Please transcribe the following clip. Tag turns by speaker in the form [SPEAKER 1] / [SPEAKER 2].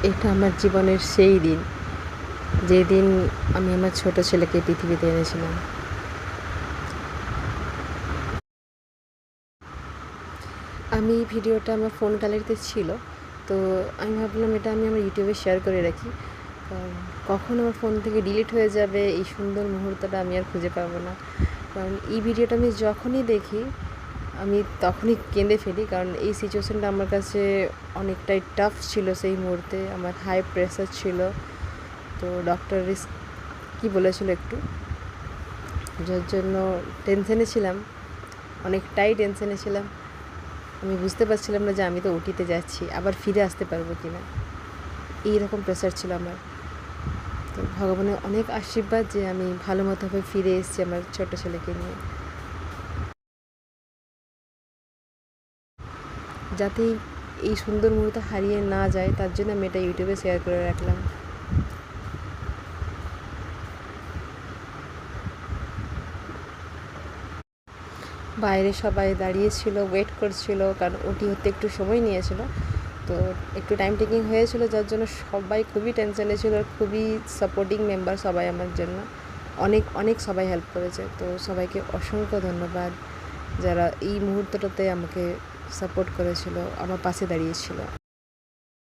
[SPEAKER 1] এটা আমার জীবনের সেই দিন, যেদিন আমি আমার ছোট ছেলেকে পৃথিবীতে এনেছিলাম। আমি ভিডিওটা আমার ফোন গ্যালারিতে ছিল, তো আমি ভাবলাম এটা আমি আমার ইউটিউবে শেয়ার করে রাখি, কারণ কখন আমার ফোন থেকে ডিলিট হয়ে যাবে এই সুন্দর মুহূর্তটা আমি আর খুঁজে পাবো না। কারণ এই ভিডিওটা আমি যখনই দেখি আমি তখনই কেঁদে ফেলি, কারণ এই সিচুয়েশানটা আমার কাছে অনেকটাই টাফ ছিল। সেই মুহূর্তে আমার হাই প্রেশার ছিল, তো ডক্টর রিস্ক কী বলেছিল একটু, যার জন্য টেনশানে ছিলাম, অনেকটাই টেনশানে ছিলাম। আমি বুঝতে পারছিলাম না যে আমি তো ওটিতে যাচ্ছি, আবার ফিরে আসতে পারবো কি না, এইরকম প্রেশার ছিল আমার। তো ভগবানের অনেক আশীর্বাদ যে আমি ভালো মতোভাবে ফিরে এসেছি আমার ছোট ছেলেকে নিয়ে, যাতে এই সুন্দর মুহূর্ত হারিয়ে না যায় তার জন্য আমি এটা ইউটিউবে শেয়ার করে রাখলাম। বাইরে সবাই দাঁড়িয়েছিল, ওয়েট করছিল, কারণ ওটি হতে একটু সময় নিয়েছিল, তো একটু টাইম টেকিং হয়েছিল, যার জন্য সবাই খুবই টেনশনে ছিল। আর খুবই সাপোর্টিং মেম্বার সবাই আমার জন্য, অনেক অনেক সবাই হেল্প করেছে। তো সবাইকে অসংখ্য ধন্যবাদ যারা এই মুহূর্তটাতে আমাকে সাপোর্ট করেছিল, আমার পাশে দাঁড়িয়েছিল।